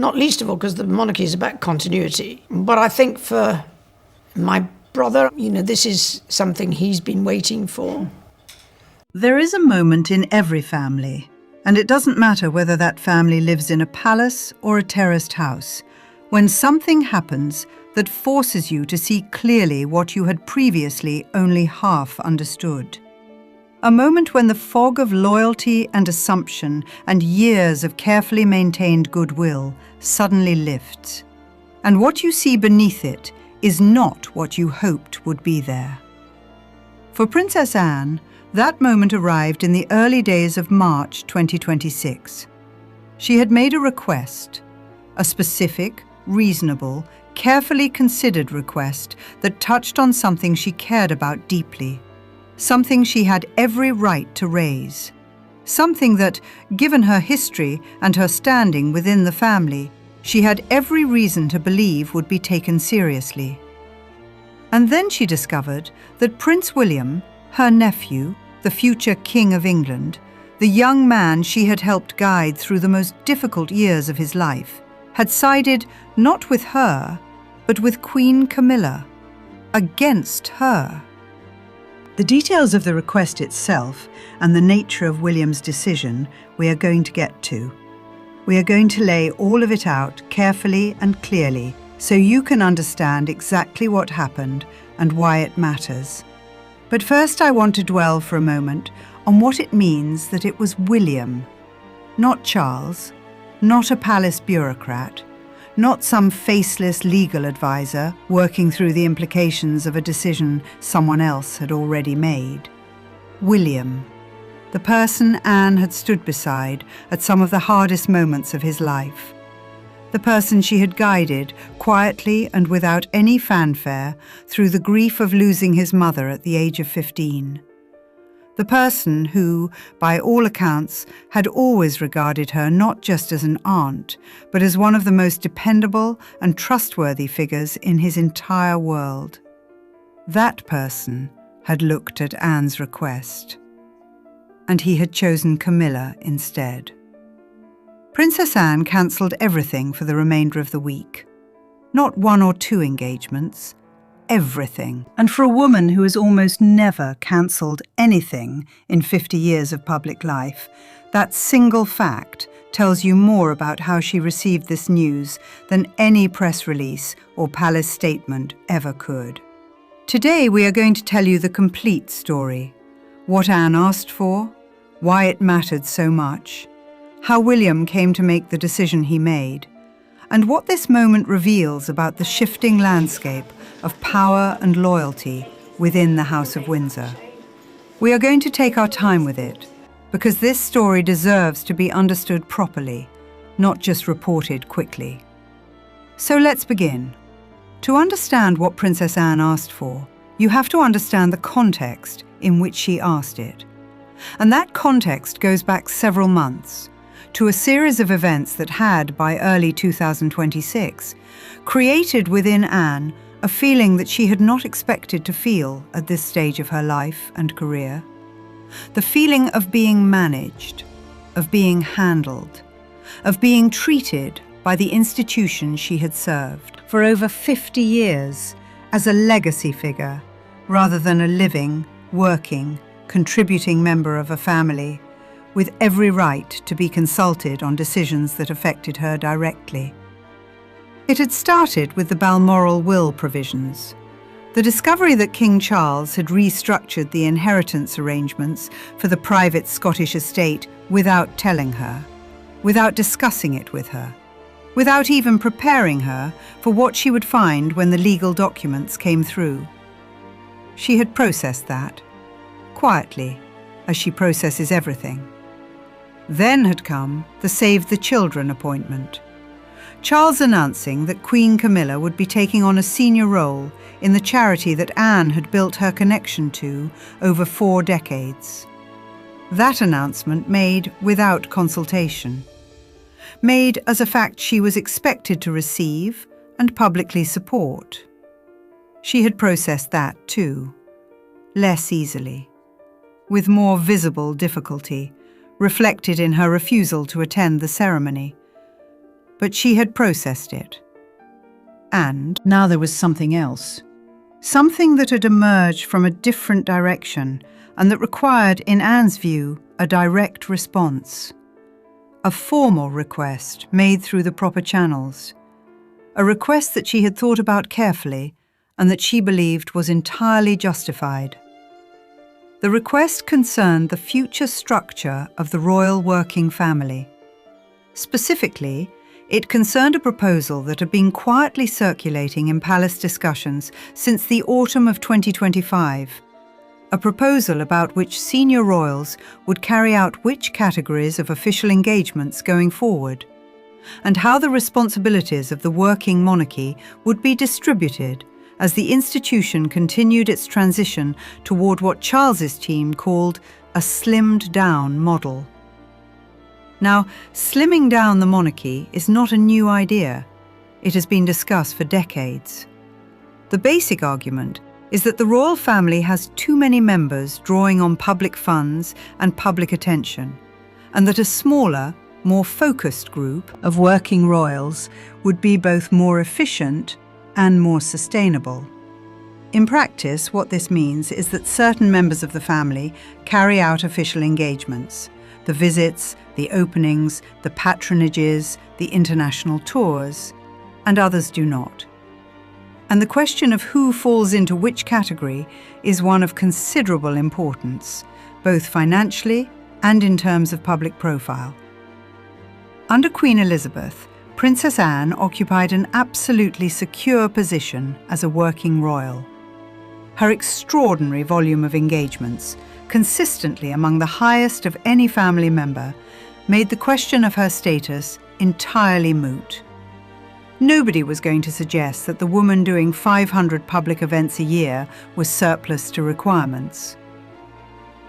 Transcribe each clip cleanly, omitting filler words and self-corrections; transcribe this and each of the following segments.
not least of all because the monarchy is about continuity. But I think for my brother, this is something he's been waiting for. There is a moment in every family, and it doesn't matter whether that family lives in a palace or a terraced house, when something happens that forces you to see clearly what you had previously only half understood. A moment when the fog of loyalty and assumption and years of carefully maintained goodwill suddenly lifts, and what you see beneath it is not what you hoped would be there. For Princess Anne, that moment arrived in the early days of March 2026. She had made a request, a specific, reasonable, carefully considered request that touched on something she cared about deeply, something she had every right to raise, something that, given her history and her standing within the family, she had every reason to believe would be taken seriously. And then she discovered that Prince William, her nephew, the future King of England, the young man she had helped guide through the most difficult years of his life, had sided not with her, but with Queen Camilla, against her. The details of the request itself and the nature of William's decision we are going to get to. We are going to lay all of it out carefully and clearly so you can understand exactly what happened and why it matters. But first I want to dwell for a moment on what it means that it was William, not Charles, not a palace bureaucrat, not some faceless legal advisor working through the implications of a decision someone else had already made. William, the person Anne had stood beside at some of the hardest moments of his life. The person she had guided quietly and without any fanfare through the grief of losing his mother at the age of 15. The person who, by all accounts, had always regarded her not just as an aunt, but as one of the most dependable and trustworthy figures in his entire world. That person had looked at Anne's request, and he had chosen Camilla instead. Princess Anne cancelled everything for the remainder of the week. Not 1 or 2 engagements, everything. And for a woman who has almost never cancelled anything in 50 years of public life, that single fact tells you more about how she received this news than any press release or palace statement ever could. Today we are going to tell you the complete story, what Anne asked for, why it mattered so much, how William came to make the decision he made, and what this moment reveals about the shifting landscape of power and loyalty within the House of Windsor. We are going to take our time with it, because this story deserves to be understood properly, not just reported quickly. So let's begin. To understand what Princess Anne asked for, you have to understand the context in which she asked it. And that context goes back several months, to a series of events that had, by early 2026, created within Anne a feeling that she had not expected to feel at this stage of her life and career. The feeling of being managed, of being handled, of being treated by the institution she had served for over 50 years as a legacy figure, rather than a living, working, contributing member of a family, with every right to be consulted on decisions that affected her directly. It had started with the Balmoral will provisions. The discovery that King Charles had restructured the inheritance arrangements for the private Scottish estate without telling her, without discussing it with her, without even preparing her for what she would find when the legal documents came through. She had processed that, quietly, as she processes everything. Then had come the Save the Children appointment. Charles announcing that Queen Camilla would be taking on a senior role in the charity that Anne had built her connection to over 4 decades. That announcement made without consultation. Made as a fact she was expected to receive and publicly support. She had processed that too, less easily, with more visible difficulty, reflected in her refusal to attend the ceremony. but she had processed it. And now there was something else. Something that had emerged from a different direction and that required, in Anne's view, a direct response. A formal request made through the proper channels. A request that she had thought about carefully and that she believed was entirely justified. The request concerned the future structure of the royal working family. Specifically, it concerned a proposal that had been quietly circulating in palace discussions since the autumn of 2025. A proposal about which senior royals would carry out which categories of official engagements going forward, and how the responsibilities of the working monarchy would be distributed as the institution continued its transition toward what Charles's team called a slimmed-down model. Now, slimming down the monarchy is not a new idea. It has been discussed for decades. The basic argument is that the royal family has too many members drawing on public funds and public attention, and that a smaller, more focused group of working royals would be both more efficient and more sustainable. In practice, what this means is that certain members of the family carry out official engagements, the visits, the openings, the patronages, the international tours, and others do not. And the question of who falls into which category is one of considerable importance, both financially and in terms of public profile. Under Queen Elizabeth, Princess Anne occupied an absolutely secure position as a working royal. Her extraordinary volume of engagements, consistently among the highest of any family member, made the question of her status entirely moot. Nobody was going to suggest that the woman doing 500 public events a year was surplus to requirements.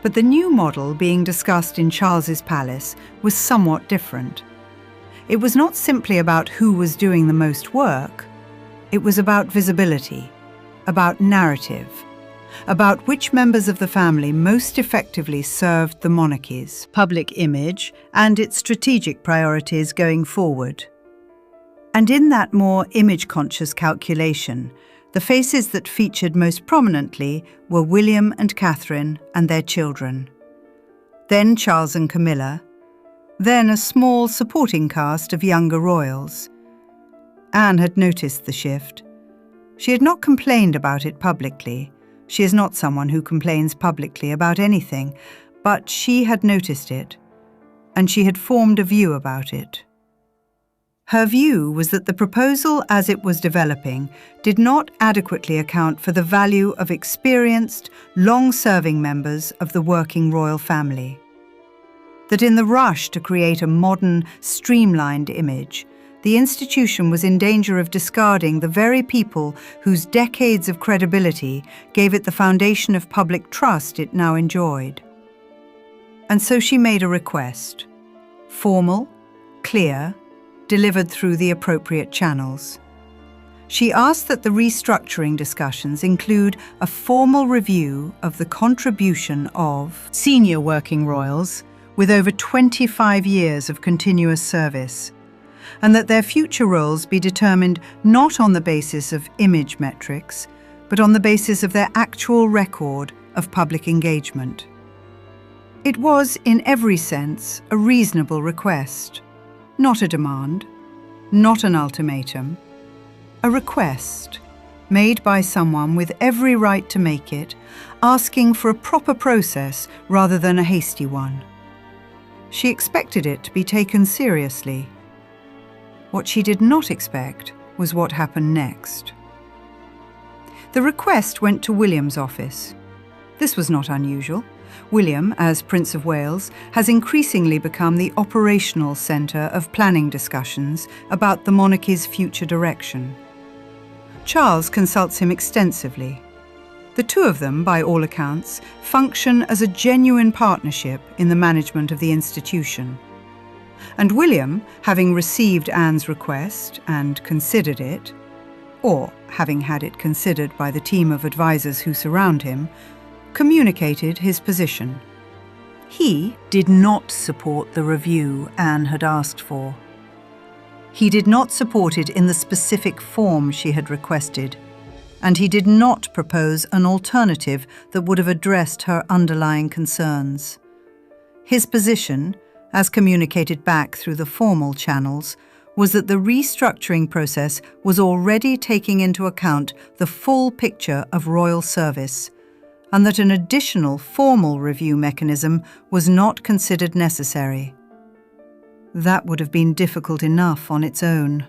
But the new model being discussed in Charles's palace was somewhat different. It was not simply about who was doing the most work. It was about visibility, about narrative, about which members of the family most effectively served the monarchy's public image and its strategic priorities going forward. And in that more image-conscious calculation, the faces that featured most prominently were William and Catherine and their children. Then Charles and Camilla. Then a small supporting cast of younger royals. Anne had noticed the shift. She had not complained about it publicly. She is not someone who complains publicly about anything, but she had noticed it, and she had formed a view about it. Her view was that the proposal as it was developing did not adequately account for the value of experienced, long-serving members of the working royal family. That in the rush to create a modern, streamlined image, the institution was in danger of discarding the very people whose decades of credibility gave it the foundation of public trust it now enjoyed. And so she made a request, formal, clear, delivered through the appropriate channels. She asked that the restructuring discussions include a formal review of the contribution of senior working royals with over 25 years of continuous service, and that their future roles be determined not on the basis of image metrics, but on the basis of their actual record of public engagement. It was, in every sense, a reasonable request. Not a demand, not an ultimatum, a request made by someone with every right to make it, asking for a proper process rather than a hasty one. She expected it to be taken seriously. What she did not expect was what happened next. The request went to William's office. This was not unusual. William, as Prince of Wales, has increasingly become the operational centre of planning discussions about the monarchy's future direction. Charles consults him extensively. The two of them, by all accounts, function as a genuine partnership in the management of the institution. And William, having received Anne's request and considered it, or having had it considered by the team of advisers who surround him, communicated his position. He did not support the review Anne had asked for. He did not support it in the specific form she had requested, and he did not propose an alternative that would have addressed her underlying concerns. His position, as communicated back through the formal channels, was that the restructuring process was already taking into account the full picture of royal service, and that an additional formal review mechanism was not considered necessary. That would have been difficult enough on its own.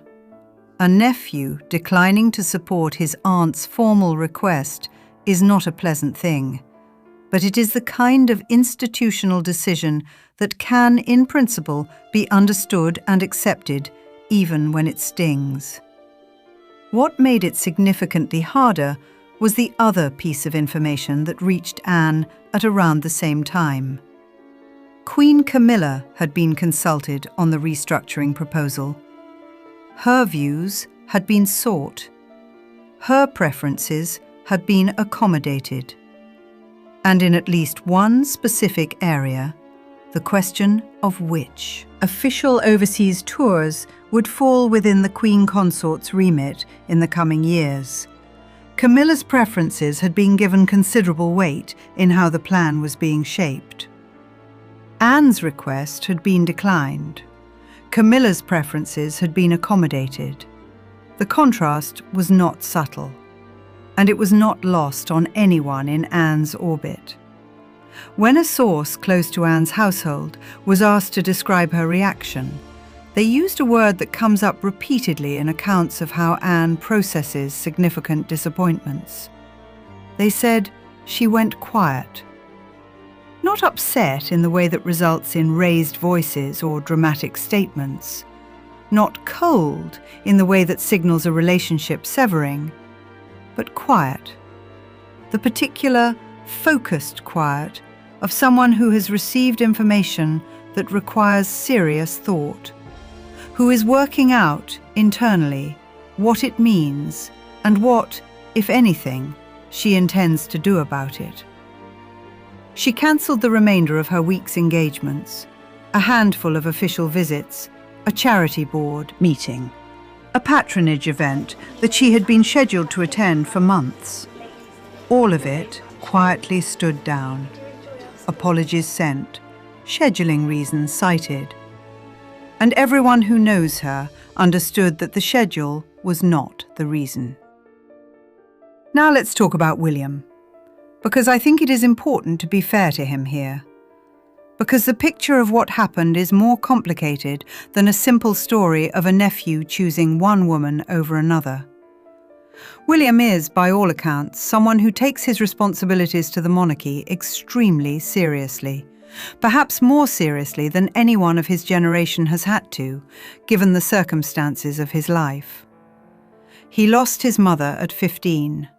A nephew declining to support his aunt's formal request is not a pleasant thing, but it is the kind of institutional decision that can, in principle, be understood and accepted, even when it stings. What made it significantly harder was the other piece of information that reached Anne at around the same time. Queen Camilla had been consulted on the restructuring proposal. Her views had been sought. Her preferences had been accommodated. And in at least one specific area, the question of which official overseas tours would fall within the Queen Consort's remit in the coming years. Camilla's preferences had been given considerable weight in how the plan was being shaped. Anne's request had been declined. Camilla's preferences had been accommodated. The contrast was not subtle, and it was not lost on anyone in Anne's orbit. When a source close to Anne's household was asked to describe her reaction, they used a word that comes up repeatedly in accounts of how Anne processes significant disappointments. They said she went quiet. Not upset in the way that results in raised voices or dramatic statements. Not cold in the way that signals a relationship severing, but quiet. The particular, focused quiet of someone who has received information that requires serious thought, who is working out internally what it means and what, if anything, she intends to do about it. She cancelled the remainder of her week's engagements, a handful of official visits, a charity board meeting, a patronage event that she had been scheduled to attend for months. All of it quietly stood down. Apologies sent, scheduling reasons cited. And everyone who knows her understood that the schedule was not the reason. Now let's talk about William, because I think it is important to be fair to him here. Because the picture of what happened is more complicated than a simple story of a nephew choosing one woman over another. William is, by all accounts, someone who takes his responsibilities to the monarchy extremely seriously, perhaps more seriously than anyone of his generation has had to, given the circumstances of his life. He lost his mother at 15.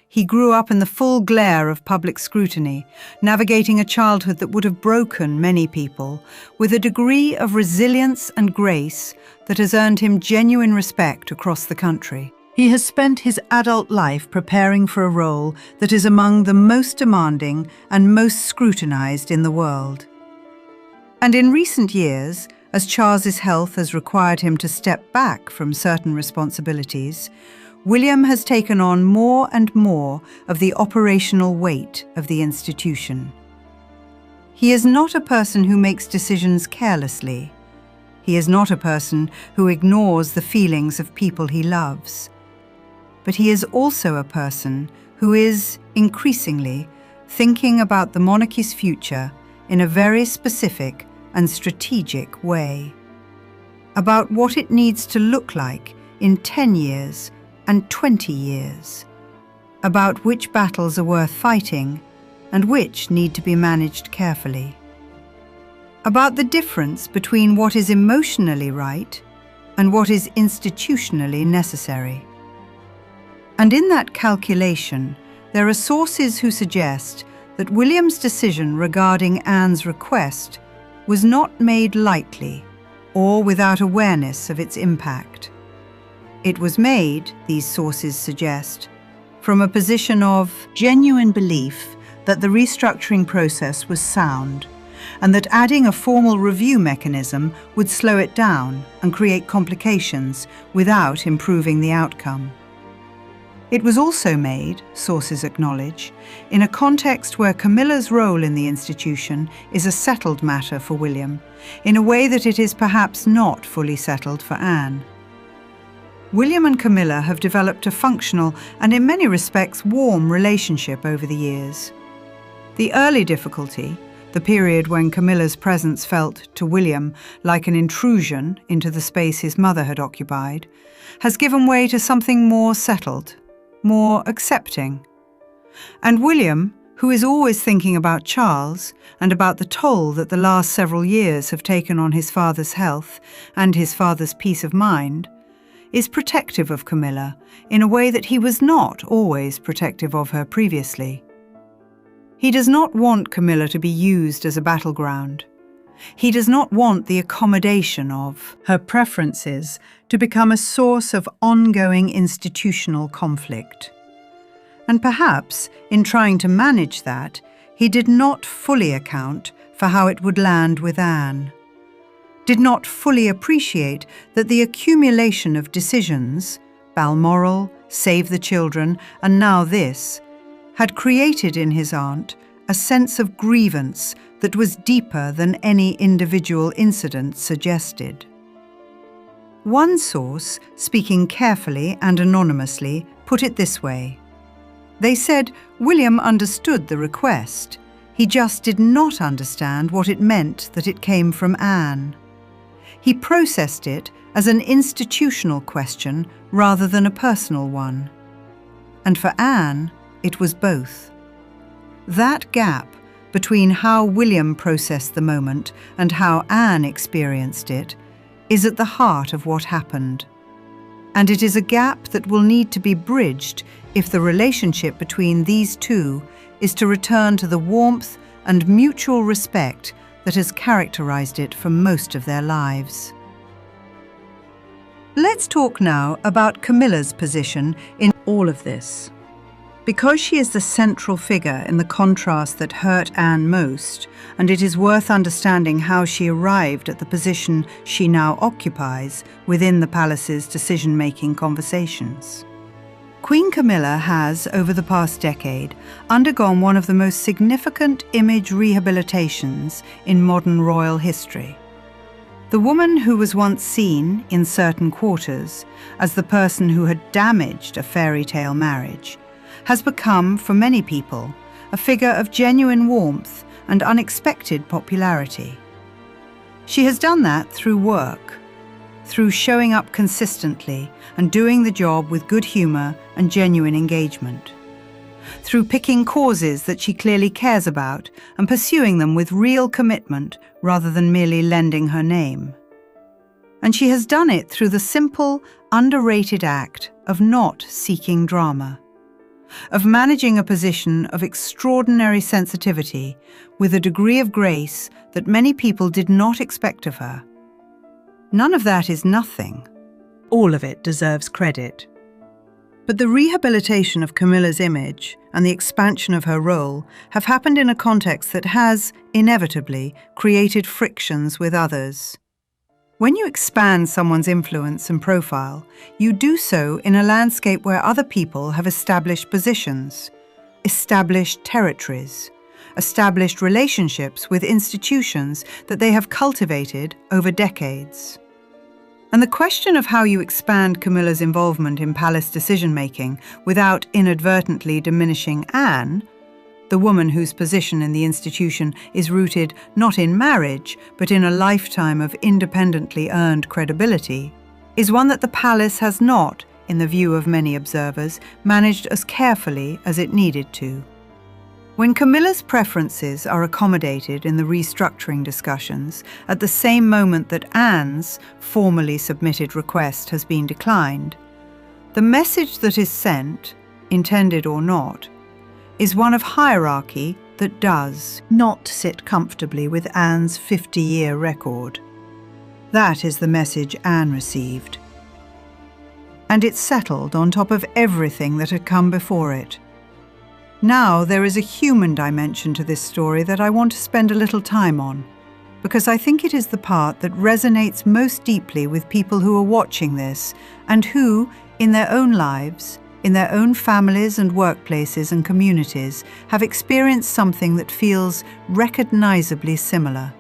He grew up in the full glare of public scrutiny, navigating a childhood that would have broken many people, with a degree of resilience and grace that has earned him genuine respect across the country. He has spent his adult life preparing for a role that is among the most demanding and most scrutinized in the world. And in recent years, as Charles's health has required him to step back from certain responsibilities, William has taken on more and more of the operational weight of the institution. He is not a person who makes decisions carelessly. He is not a person who ignores the feelings of people he loves. But he is also a person who is, increasingly, thinking about the monarchy's future in a very specific and strategic way. About what it needs to look like in 10 years and 20 years. About which battles are worth fighting and which need to be managed carefully. About the difference between what is emotionally right and what is institutionally necessary. And in that calculation, there are sources who suggest that William's decision regarding Anne's request was not made lightly or without awareness of its impact. It was made, these sources suggest, from a position of genuine belief that the restructuring process was sound and that adding a formal review mechanism would slow it down and create complications without improving the outcome. It was also made, sources acknowledge, in a context where Camilla's role in the institution is a settled matter for William, in a way that it is perhaps not fully settled for Anne. William and Camilla have developed a functional and in many respects warm relationship over the years. The early difficulty, the period when Camilla's presence felt to William like an intrusion into the space his mother had occupied, has given way to something more settled, more accepting. And William, who is always thinking about Charles and about the toll that the last several years have taken on his father's health and his father's peace of mind, is protective of Camilla in a way that he was not always protective of her previously. He does not want Camilla to be used as a battleground. He does not want the accommodation of her preferences to become a source of ongoing institutional conflict. And perhaps, in trying to manage that, he did not fully account for how it would land with Anne, did not fully appreciate that the accumulation of decisions, Balmoral, Save the Children, and now this, had created in his aunt a sense of grievance that was deeper than any individual incident suggested. One source, speaking carefully and anonymously, put it this way. They said William understood the request. He just did not understand what it meant that it came from Anne. He processed it as an institutional question rather than a personal one. And for Anne, it was both. That gap between how William processed the moment and how Anne experienced it is at the heart of what happened. And it is a gap that will need to be bridged if the relationship between these two is to return to the warmth and mutual respect that has characterized it for most of their lives. Let's talk now about Camilla's position in all of this. Because she is the central figure in the contrast that hurt Anne most, and it is worth understanding how she arrived at the position she now occupies within the palace's decision-making conversations. Queen Camilla has, over the past decade, undergone one of the most significant image rehabilitations in modern royal history. The woman who was once seen, in certain quarters, as the person who had damaged a fairy tale marriage, has become, for many people, a figure of genuine warmth and unexpected popularity. She has done that through work, through showing up consistently and doing the job with good humour and genuine engagement, through picking causes that she clearly cares about and pursuing them with real commitment rather than merely lending her name. And she has done it through the simple, underrated act of not seeking drama, of managing a position of extraordinary sensitivity with a degree of grace that many people did not expect of her. None of that is nothing. All of it deserves credit. But the rehabilitation of Camilla's image and the expansion of her role have happened in a context that has, inevitably, created frictions with others. When you expand someone's influence and profile, you do so in a landscape where other people have established positions, established territories, established relationships with institutions that they have cultivated over decades. And the question of how you expand Camilla's involvement in palace decision-making without inadvertently diminishing Anne, the woman whose position in the institution is rooted not in marriage, but in a lifetime of independently earned credibility, is one that the palace has not, in the view of many observers, managed as carefully as it needed to. When Camilla's preferences are accommodated in the restructuring discussions at the same moment that Anne's formally submitted request has been declined, the message that is sent, intended or not, is one of hierarchy that does not sit comfortably with Anne's 50-year record. That is the message Anne received. And it settled on top of everything that had come before it. Now there is a human dimension to this story that I want to spend a little time on, because I think it is the part that resonates most deeply with people who are watching this and who, in their own lives, in their own families and workplaces and communities, have experienced something that feels recognizably similar.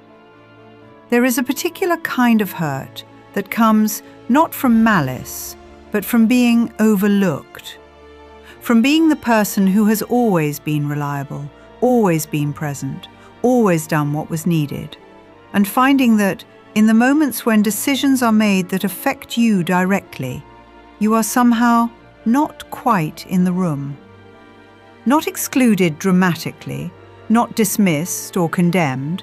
There is a particular kind of hurt that comes not from malice, but from being overlooked, from being the person who has always been reliable, always been present, always done what was needed, and finding that in the moments when decisions are made that affect you directly, you are somehow not quite in the room. Not excluded dramatically, not dismissed or condemned,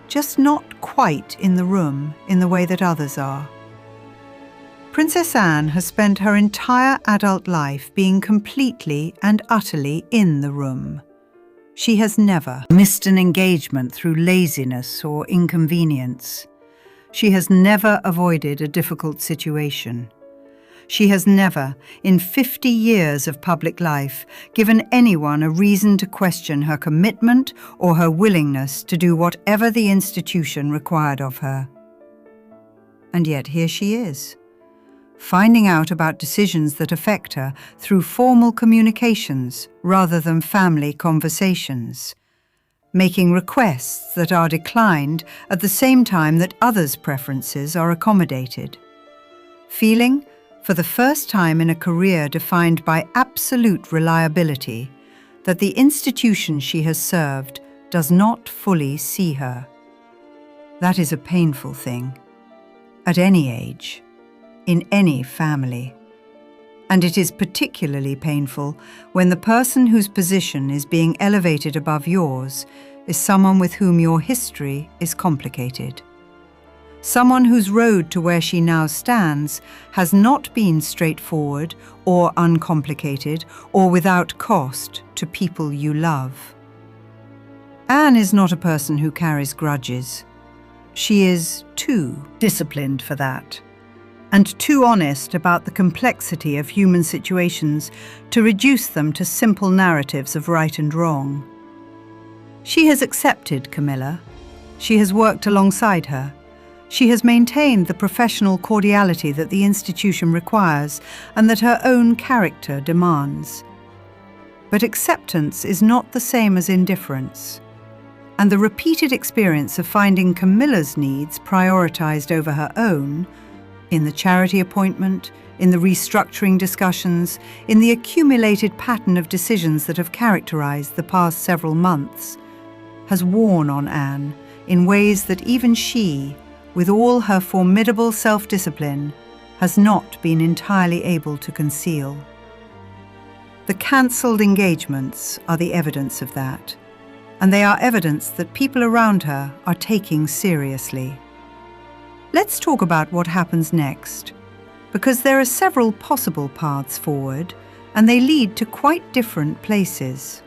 just not quite in the room in the way that others are. Princess Anne has spent her entire adult life being completely and utterly in the room. She has never missed an engagement through laziness or inconvenience. She has never avoided a difficult situation. She has never, in 50 years of public life, given anyone a reason to question her commitment or her willingness to do whatever the institution required of her. And yet here she is, finding out about decisions that affect her through formal communications rather than family conversations, making requests that are declined at the same time that others' preferences are accommodated, feeling, for the first time in a career defined by absolute reliability, that the institution she has served does not fully see her. That is a painful thing, at any age, in any family. And it is particularly painful when the person whose position is being elevated above yours is someone with whom your history is complicated. Someone whose road to where she now stands has not been straightforward or uncomplicated or without cost to people you love. Anne is not a person who carries grudges. She is too disciplined for that, and too honest about the complexity of human situations to reduce them to simple narratives of right and wrong. She has accepted Camilla. She has worked alongside her. She has maintained the professional cordiality that the institution requires and that her own character demands. But acceptance is not the same as indifference, and the repeated experience of finding Camilla's needs prioritized over her own, in the charity appointment, in the restructuring discussions, in the accumulated pattern of decisions that have characterized the past several months, has worn on Anne in ways that even she, with all her formidable self-discipline, has not been entirely able to conceal. The cancelled engagements are the evidence of that, and they are evidence that people around her are taking seriously. Let's talk about what happens next, because there are several possible paths forward, and they lead to quite different places.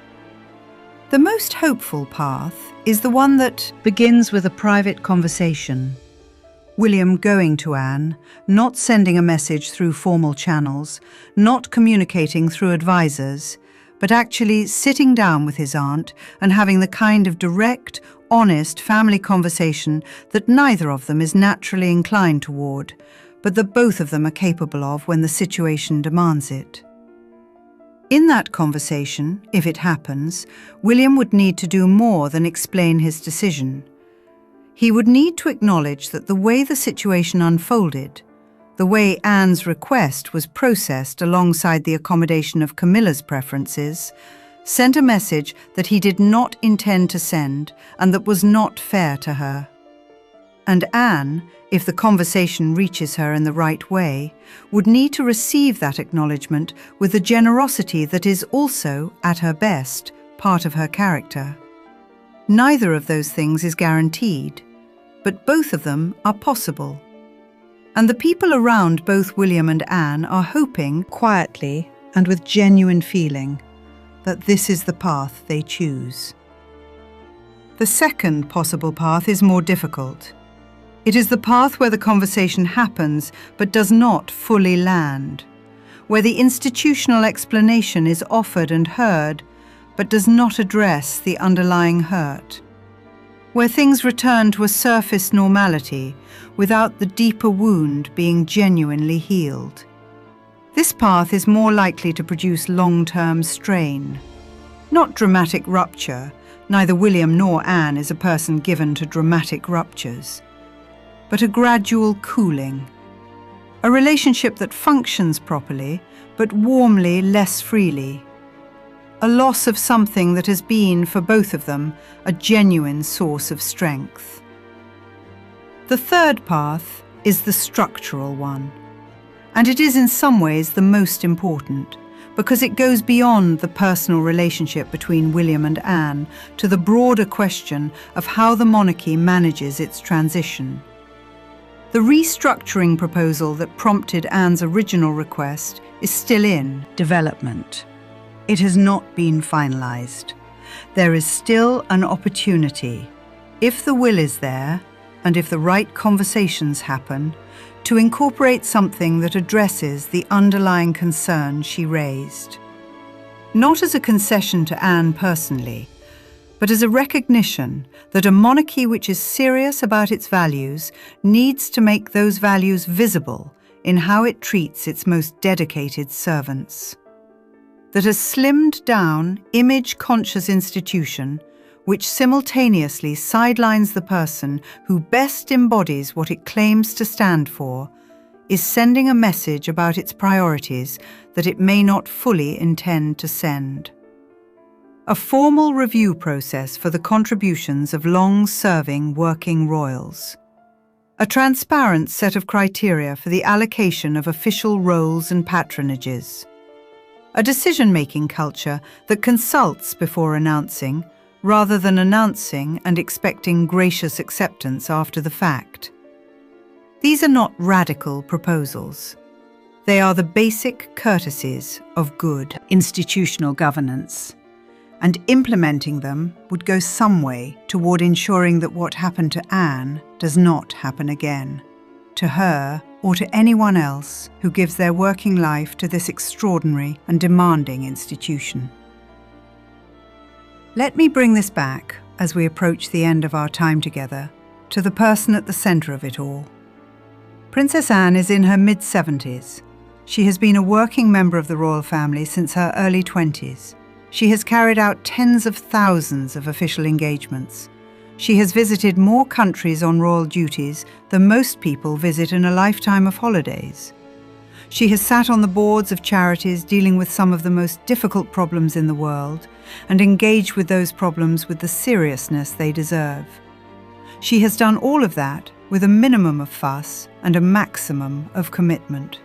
The most hopeful path is the one that begins with a private conversation. William going to Anne, not sending a message through formal channels, not communicating through advisors, but actually sitting down with his aunt and having the kind of direct, honest family conversation that neither of them is naturally inclined toward, but that both of them are capable of when the situation demands it. In that conversation, if it happens, William would need to do more than explain his decision. He would need to acknowledge that the way the situation unfolded, the way Anne's request was processed alongside the accommodation of Camilla's preferences, sent a message that he did not intend to send and that was not fair to her. And Anne, if the conversation reaches her in the right way, would need to receive that acknowledgement with the generosity that is also, at her best, part of her character. Neither of those things is guaranteed, but both of them are possible. And the people around both William and Anne are hoping, quietly and with genuine feeling, that this is the path they choose. The second possible path is more difficult. It is the path where the conversation happens but does not fully land, where the institutional explanation is offered and heard, but does not address the underlying hurt. Where things return to a surface normality without the deeper wound being genuinely healed. This path is more likely to produce long-term strain. Not dramatic rupture. Neither William nor Anne is a person given to dramatic ruptures, but a gradual cooling. A relationship that functions properly, but warmly less freely. A loss of something that has been, for both of them, a genuine source of strength. The third path is the structural one, and it is in some ways the most important, because it goes beyond the personal relationship between William and Anne to the broader question of how the monarchy manages its transition. The restructuring proposal that prompted Anne's original request is still in development. It has not been finalised. There is still an opportunity, if the will is there, and if the right conversations happen, to incorporate something that addresses the underlying concern she raised. Not as a concession to Anne personally, but as a recognition that a monarchy which is serious about its values needs to make those values visible in how it treats its most dedicated servants. That a slimmed-down, image-conscious institution which simultaneously sidelines the person who best embodies what it claims to stand for, is sending a message about its priorities that it may not fully intend to send. A formal review process for the contributions of long-serving working royals. A transparent set of criteria for the allocation of official roles and patronages. A decision-making culture that consults before announcing, rather than announcing and expecting gracious acceptance after the fact. These are not radical proposals. They are the basic courtesies of good institutional governance, and implementing them would go some way toward ensuring that what happened to Anne does not happen again, to her or to anyone else who gives their working life to this extraordinary and demanding institution. Let me bring this back, as we approach the end of our time together, to the person at the centre of it all. Princess Anne is in her mid-70s. She has been a working member of the royal family since her early 20s. She has carried out tens of thousands of official engagements. She has visited more countries on royal duties than most people visit in a lifetime of holidays. She has sat on the boards of charities dealing with some of the most difficult problems in the world and engaged with those problems with the seriousness they deserve. She has done all of that with a minimum of fuss and a maximum of commitment.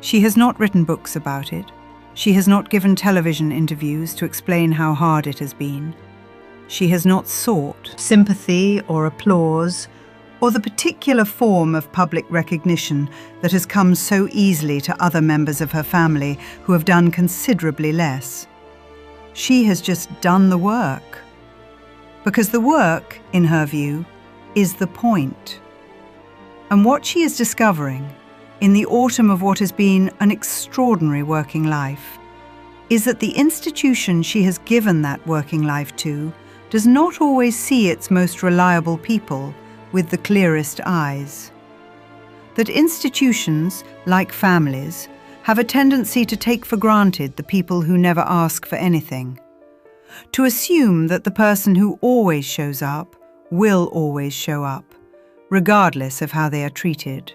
She has not written books about it. She has not given television interviews to explain how hard it has been. She has not sought sympathy or applause or the particular form of public recognition that has come so easily to other members of her family who have done considerably less. She has just done the work. Because the work, in her view, is the point. And what she is discovering, in the autumn of what has been an extraordinary working life, is that the institution she has given that working life to does not always see its most reliable people with the clearest eyes. That institutions, like families, have a tendency to take for granted the people who never ask for anything. To assume that the person who always shows up will always show up, regardless of how they are treated.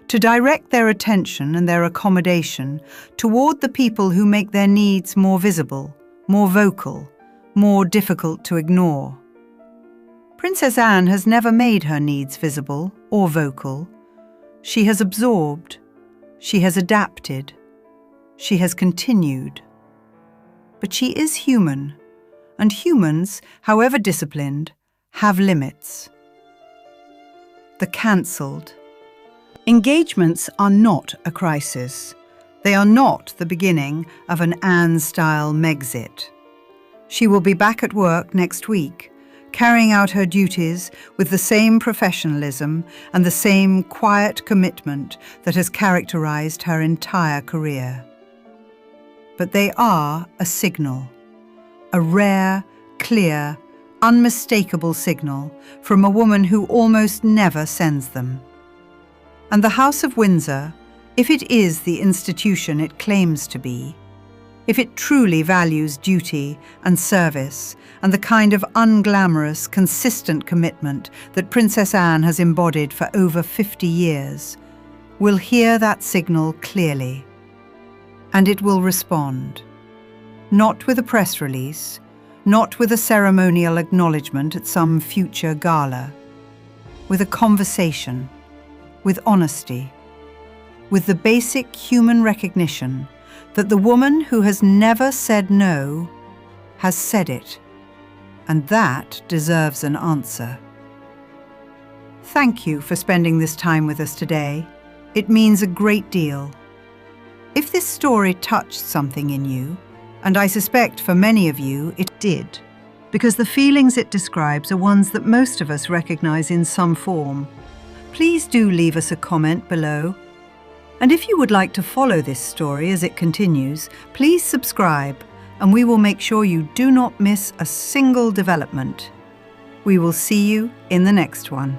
To direct their attention and their accommodation toward the people who make their needs more visible, more vocal, more difficult to ignore. Princess Anne has never made her needs visible or vocal. She has absorbed. She has adapted. She has continued. But she is human, and humans, however disciplined, have limits. The cancelled. Engagements are not a crisis. They are not the beginning of an Anne-style Megxit. She will be back at work next week, carrying out her duties with the same professionalism and the same quiet commitment that has characterized her entire career. But they are a signal, a rare, clear, unmistakable signal from a woman who almost never sends them. And the House of Windsor, if it is the institution it claims to be, if it truly values duty and service and the kind of unglamorous, consistent commitment that Princess Anne has embodied for over 50 years, will hear that signal clearly. And it will respond. Not with a press release, not with a ceremonial acknowledgement at some future gala, with a conversation, with honesty, with the basic human recognition that the woman who has never said no has said it, and that deserves an answer. Thank you for spending this time with us today. It means a great deal. If this story touched something in you, and I suspect for many of you it did, because the feelings it describes are ones that most of us recognize in some form, please do leave us a comment below. And if you would like to follow this story as it continues, please subscribe, and we will make sure you do not miss a single development. We will see you in the next one.